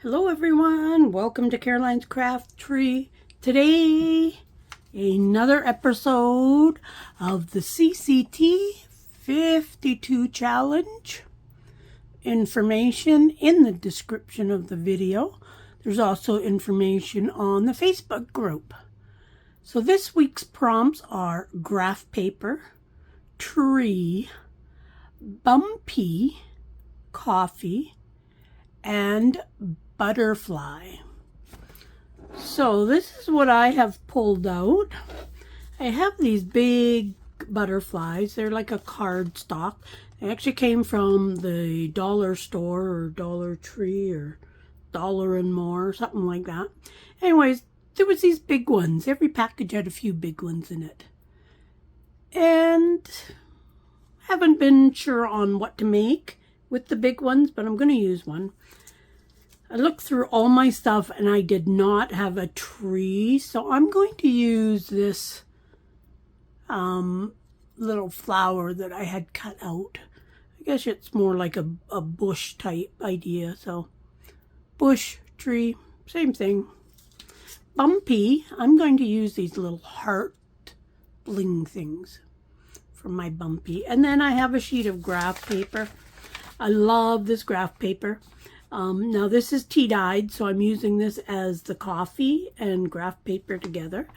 Hello everyone, welcome to Caroline's Craft Tree. Today, another episode of the CCT 52 Challenge. Information in the description of the video. There's also information on the Facebook group. So this week's prompts are graph paper, tree, bumpy, coffee, and butterfly. So this is what I have pulled out. I have these big butterflies. They're like a cardstock. They actually came from the dollar store or Dollar Tree or Dollar and More, something like that. Anyways, there was these big ones. Every package had a few big ones in it. And haven't been sure on what to make with the big ones, but I'm going to use one. I looked through all my stuff and I did not have a tree, so I'm going to use this little flower that I had cut out. I guess it's more like a bush type idea, so bush, tree, same thing. Bumpy, I'm going to use these little heart bling things for my bumpy. And then I have a sheet of graph paper. I love this graph paper. Now this is tea-dyed, so I'm using this as the coffee and graph paper together.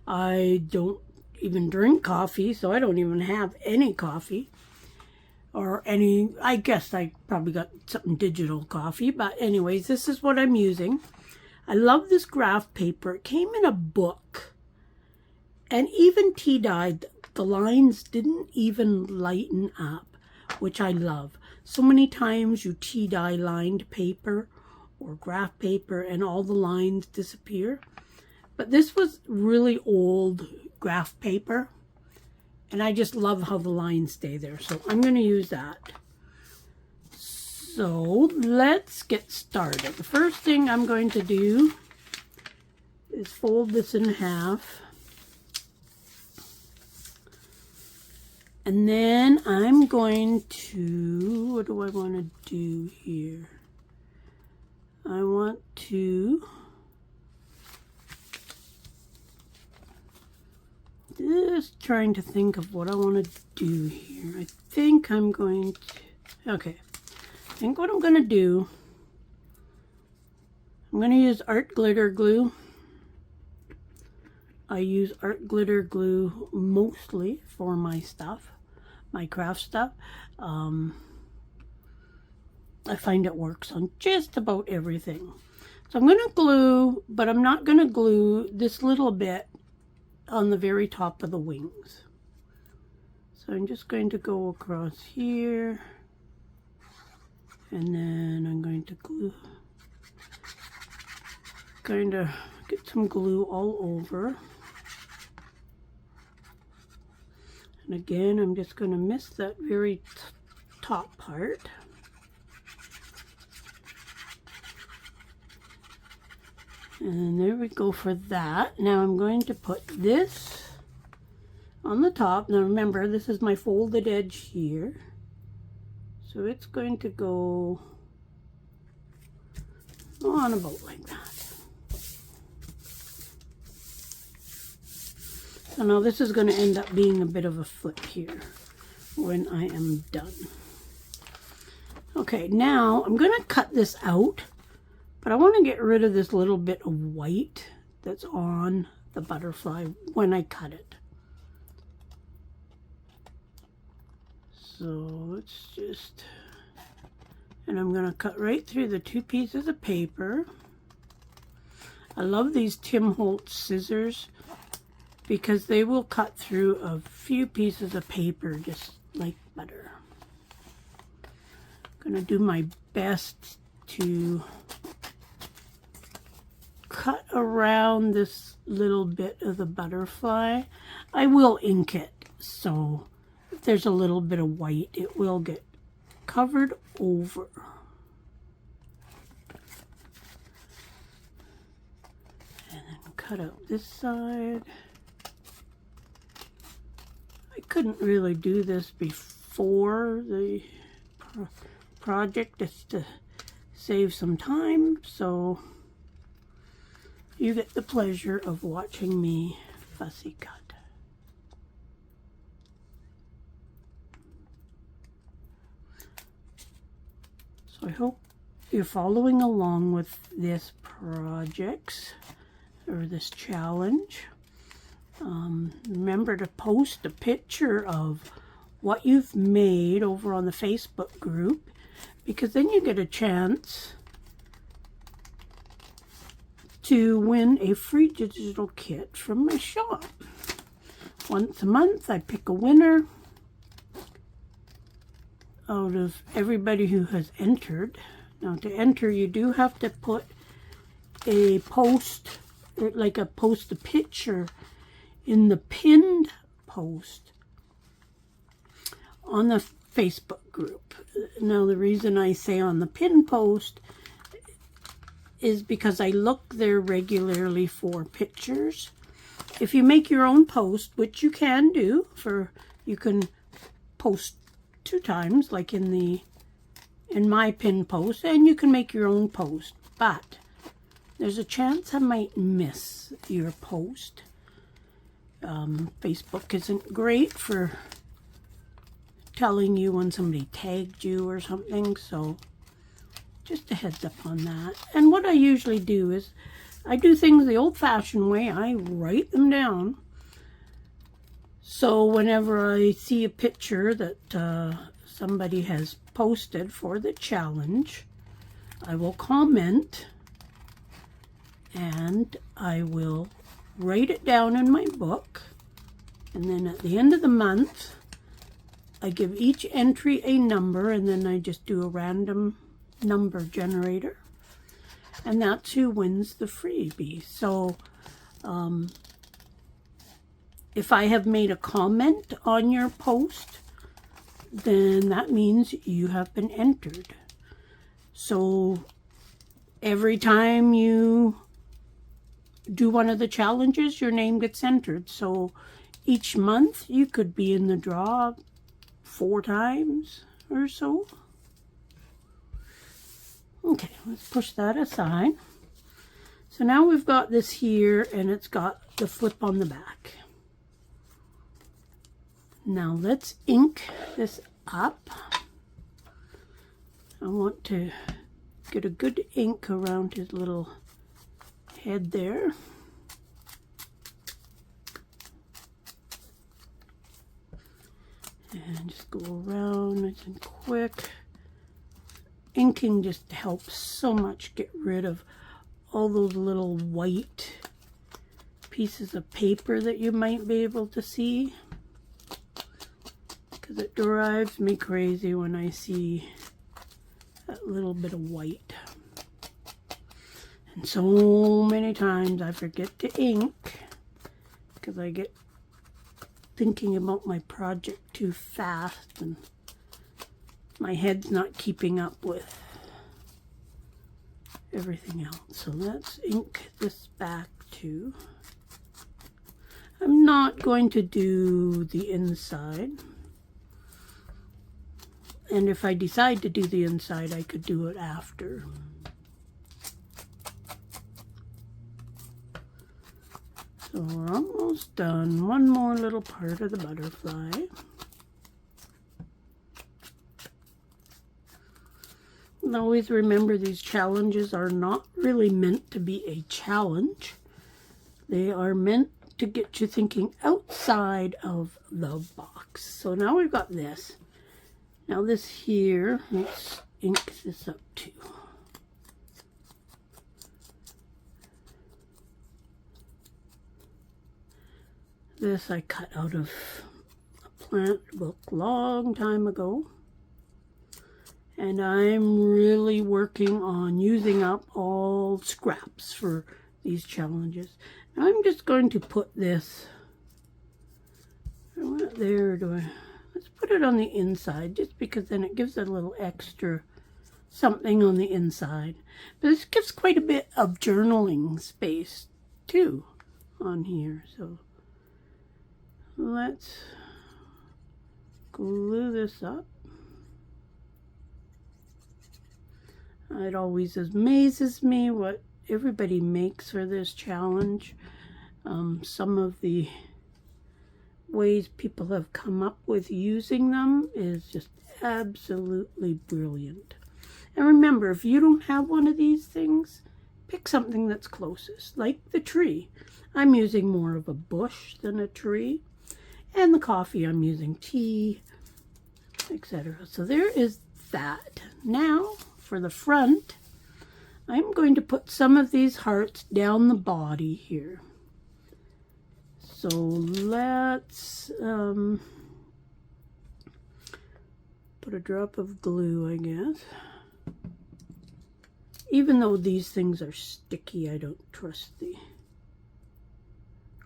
I don't even drink coffee, so I don't even have any coffee. Or any, I guess I probably got something digital coffee, but anyways, this is what I'm using. I love this graph paper. It came in a book. And even tea-dyed, the lines didn't even lighten up, which I love. So many times you tea-dye lined paper or graph paper and all the lines disappear. But this was really old graph paper. And I just love how the lines stay there. So I'm going to use that. So let's get started. The first thing I'm going to do is fold this in half. And then I'm going to, what do I want to do here? I want to just trying to think of what I want to do here. I think I'm going to, okay. I think what I'm going to do, I'm going to use art glitter glue. I use art glitter glue mostly for my stuff, my craft stuff. I find it works on just about everything. So I'm going to glue, but I'm not going to glue this little bit on the very top of the wings. So I'm just going to go across here, and then I'm going to glue, kind of get some glue all over. And again, I'm just going to miss that very top part. And there we go for that. Now I'm going to put this on the top. Now remember, this is my folded edge here. So it's going to go on about like that. So now this is going to end up being a bit of a flip here when I am done. Okay, now I'm going to cut this out, but I want to get rid of this little bit of white that's on the butterfly when I cut it. So let's just, and I'm going to cut right through the two pieces of paper. I love these Tim Holtz scissors, because they will cut through a few pieces of paper just like butter. I'm going to do my best to cut around this little bit of the butterfly. I will ink it, so if there's a little bit of white, it will get covered over. And then cut out this side. I couldn't really do this before the project just to save some time, so you get the pleasure of watching me fussy cut. So I hope you're following along with this project or this challenge. Remember to post a picture of what you've made over on the Facebook group, because then you get a chance to win a free digital kit from my shop. Once a month I pick a winner out of everybody who has entered. Now, to enter, you do have to put a post, like post a picture in the pinned post on the Facebook group. Now, the reason I say on the pinned post is because I look there regularly for pictures. If you make your own post, which you can do, you can post 2 times, like in my pinned post, and you can make your own post, but there's a chance I might miss your post. Facebook isn't great for telling you when somebody tagged you or something, so just a heads up on that. And what I usually do is I do things the old-fashioned way. I write them down, so whenever I see a picture that somebody has posted for the challenge, I will comment and I will write it down in my book, and then at the end of the month I give each entry a number, and then I just do a random number generator, and that's who wins the freebie. So if I have made a comment on your post, then that means you have been entered. So every time you do one of the challenges, your name gets entered. So each month you could be in the draw 4 times or so. Okay, let's push that aside. So now we've got this here, and it's got the flip on the back. Now let's ink this up. I want to get a good ink around his little head there. And just go around nice and quick. Inking just helps so much get rid of all those little white pieces of paper that you might be able to see, because it drives me crazy when I see that little bit of white. And so many times I forget to ink because I get thinking about my project too fast and my head's not keeping up with everything else. So let's ink this back too. I'm not going to do the inside. And if I decide to do the inside, I could do it after. So we're almost done. One more little part of the butterfly. And always remember, these challenges are not really meant to be a challenge. They are meant to get you thinking outside of the box. So now we've got this. Now this here, let's ink this up too. This I cut out of a plant book long time ago. And I'm really working on using up all scraps for these challenges. Now I'm just going to put this, there, let's put it on the inside, just because then it gives it a little extra something on the inside. But this gives quite a bit of journaling space too on here. So let's glue this up. It always amazes me what everybody makes for this challenge. Some of the ways people have come up with using them is just absolutely brilliant. And remember, if you don't have one of these things, pick something that's closest, like the tree. I'm using more of a bush than a tree. And the coffee, I'm using tea, etc. So there is that. Now, for the front, I'm going to put some of these hearts down the body here. So let's put a drop of glue, I guess. Even though these things are sticky, I don't trust the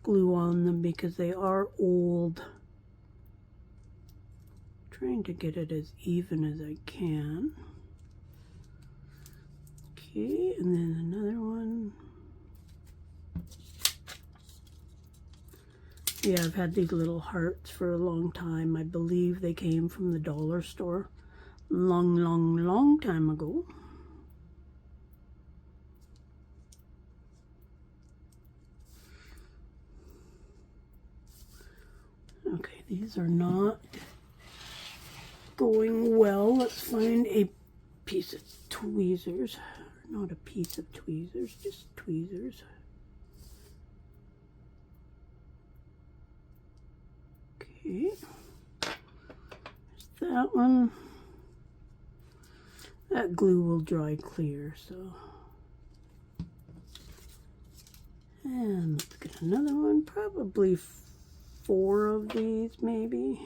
glue on them because they are old. Trying to get it as even as I can. Okay, and then another one. Yeah, I've had these little hearts for a long time. I believe they came from the dollar store long time ago. Okay, these are not going well. Let's find a piece of tweezers. Not a piece of tweezers, just tweezers. Okay, there's that one. That glue will dry clear, so. And let's get another one, probably 4 of these maybe.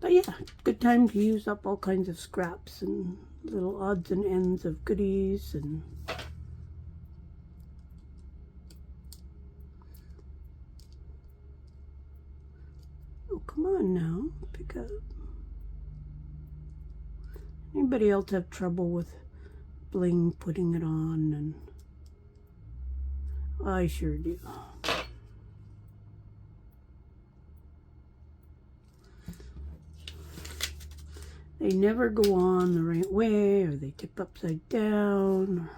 But yeah, good time to use up all kinds of scraps and little odds and ends of goodies. And oh, come on now, pick up. Anybody else have trouble with bling putting it on? And I sure do. They never go on the right way, or they tip upside down.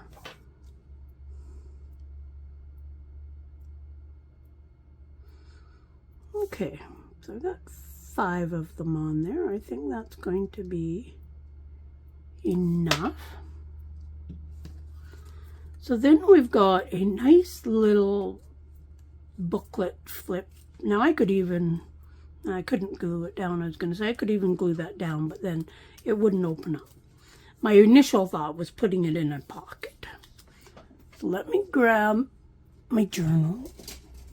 Okay, so I've got 5 of them on there. I think that's going to be enough. So then we've got a nice little booklet flip. Now I couldn't glue it down. I was going to say I could even glue that down, but then it wouldn't open up. My initial thought was putting it in a pocket. So let me grab my journal.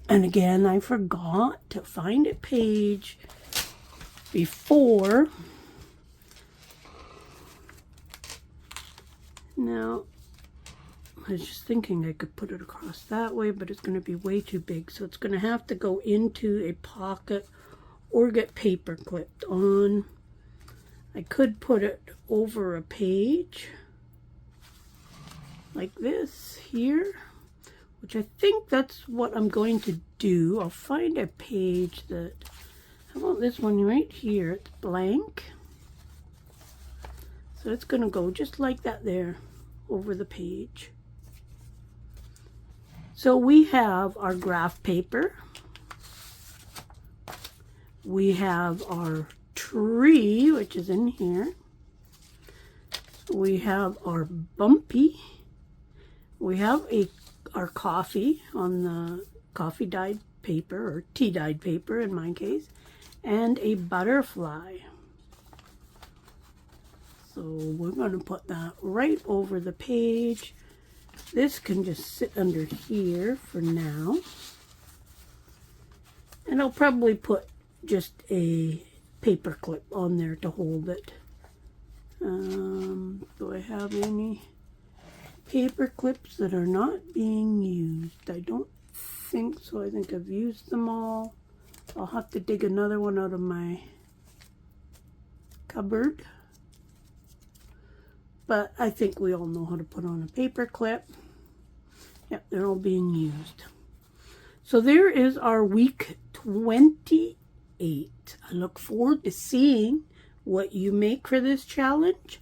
And again, I forgot to find a page before. Now, I was just thinking I could put it across that way, but it's going to be way too big. So it's going to have to go into a pocket or get paper clipped on. I could put it over a page like this here, which I think that's what I'm going to do. I'll find a page that, how about this one right here? It's blank. So it's going to go just like that there over the page. So we have our graph paper. We have our tree, which is in here. We have our bumpy. We have our coffee on the coffee dyed paper, or tea dyed paper in my case, and a butterfly. So we're going to put that right over the page. This can just sit under here for now. And I'll probably put just a paper clip on there to hold it. Do I have any paper clips that are not being used? I don't think so. I think I've used them all. I'll have to dig another one out of my cupboard. But I think we all know how to put on a paper clip. Yep, they're all being used. So there is our week 28. I look forward to seeing what you make for this challenge.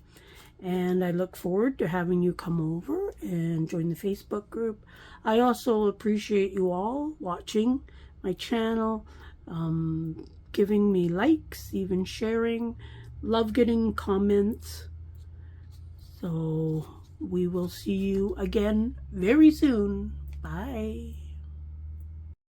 And I look forward to having you come over and join the Facebook group. I also appreciate you all watching my channel, giving me likes, even sharing. Love getting comments. So we will see you again very soon. Bye.